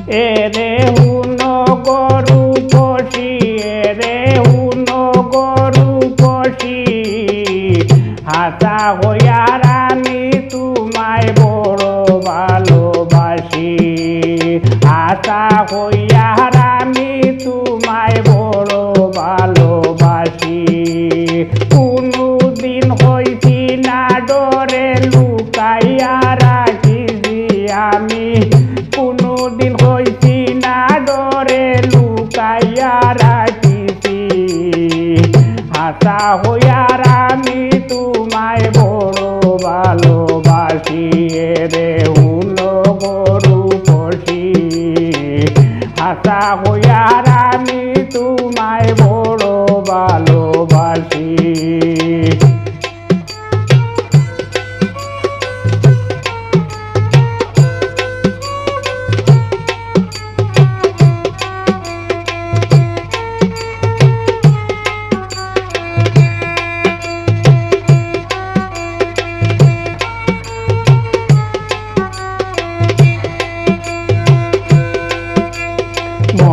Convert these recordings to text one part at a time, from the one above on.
এরে হুনো গরু পশি এরে হুনো গরু পশি হাসা হইয়ার আমি তোমায় বড় ভালোবাসি হাসা হইয়ার আমি তোমায় বড় ভালোবাসি কোনদিন হইছি না ডরে লুকাইয়া রাখিছি আমি কোনদিন হইছি না ডরে লুকাইয়া রাখিছি হাসা হইয়ার আমি তোমায় বড় ভালোবাসি রে হুনো গরু পশি হাসা হইয়ার আমি তোমায় বড় ভালোবাসি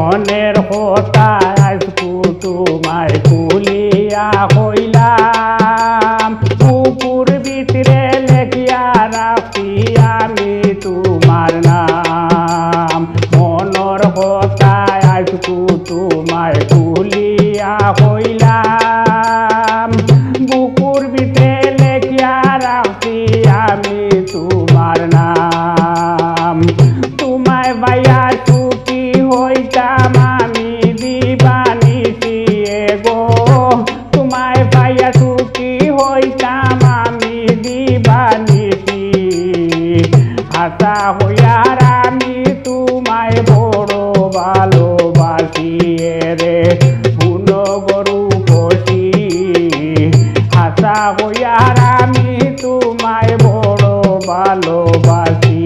মনের কথা আজকু তোমায় খুলিয়া হইলাম পুকুর ভিতরে লেখিয়া রাখি আমি তোমার নাম মনের কথা আজকু তোমায় খুলিয়া হইলাম পুকুর ভিতরে লেখিয়া রাখি আমি তোমার নাম তোমায় বাইয়া হইতাম আমি দিবানিসি গো তোমায় পাইয়া সুখী হইতাম আমি দিবানিসি হাসা হইয়ার আমি তোমায় বড় ভালোবাসি রে হুনো গরু পশি হাসা হইয়ার আমি তোমায় বড় ভালোবাসি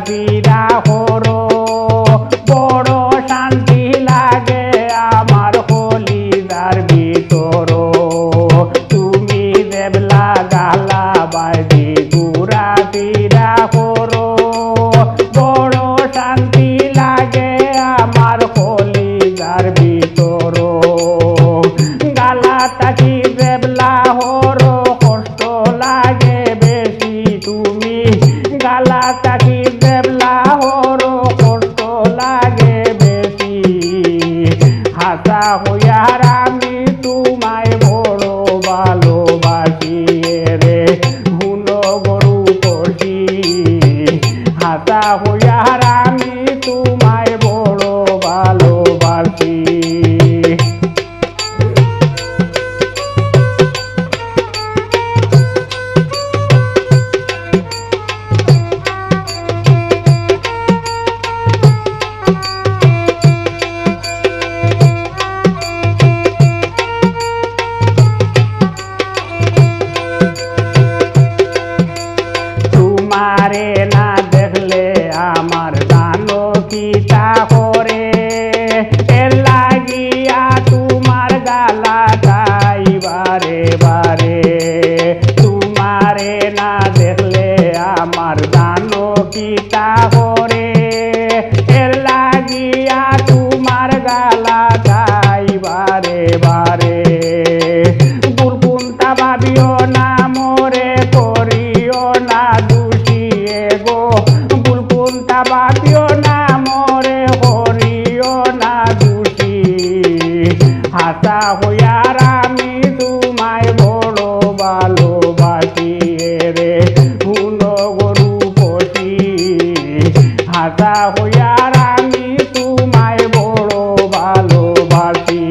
বিরা হরো বড় শান্তি লাগে আমার কলিজার ভিতর তুমি দেবলা গালা বাইদি গুড়া বিরা হরো বড় শান্তি লাগে আমার কলিজার ভিতর গালা তাকি দেবলা হরো কষ্ট লাগে বেশি তুমি গালা তাকি হাসা হইয়ার আমি তোমায় বড় ভালোবাসি রে হুনো গরু পশি হাসা হইয়ার আমি তোমায় বড় ভালোবাসি তোমারে না দেখলে আমার জানো কিতা করে এর লাগিয়া তোমার গালা গাই বারে বারে তোমারে না দেখলে আমার জানো কিতা করে এর লাগিয়া তোমার গালা গাই বারে বারে গুলকুন্তা ভাবিও না মোরে করিও না দুষিয়ে গো গুলকুন্তা ভাবিও না মোরে করিও না দুষি হাসা হইয়ার আমি তোমায় বড় ভালোবাসি রে হুনো গরু পশি হাসা হইয়ার আমি তোমায় বড় ভালোবাসি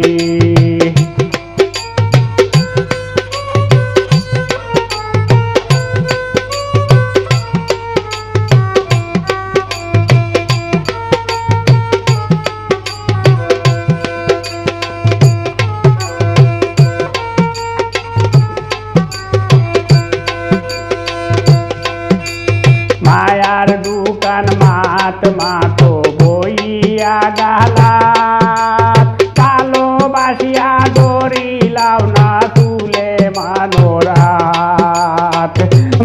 গালাত ভালোবাসিয়া ধরিলাও না তুলে মানোরাত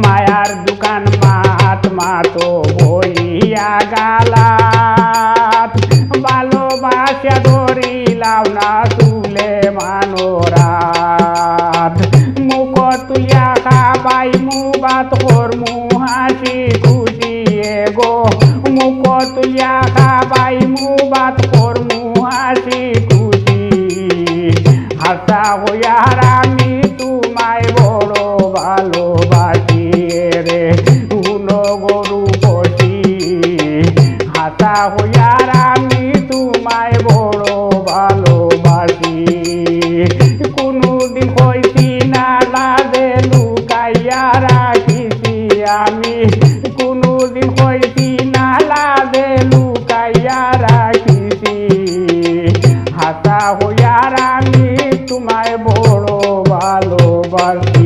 মায়ার দোকান মাত মাতো বইয়া গালাত ভালোবাসিয়া ধরিলাও না তুলে মানোরাত মুখ তুলিয়া খাবাই মুবাত কর্মু হাসি খুশি গো মুখ তুলিয়া খাবাই মুবাত কর্মু হাসি খুশি হাসা হইয়ার আমি তোমায় বড় ভালোবাসি রে হুনো গরু বসি হাসা হইয়ার আমি তোমায় বড় ভালোবাসি কোনদিন হইছি না লাজে লুকাইয়া রাখিছি আমি কোনদিন হইছি না লাজে লুকাইয়া রাখিছি হাসা হইয়ার আমি তোমায় বড় ভালোবাসি।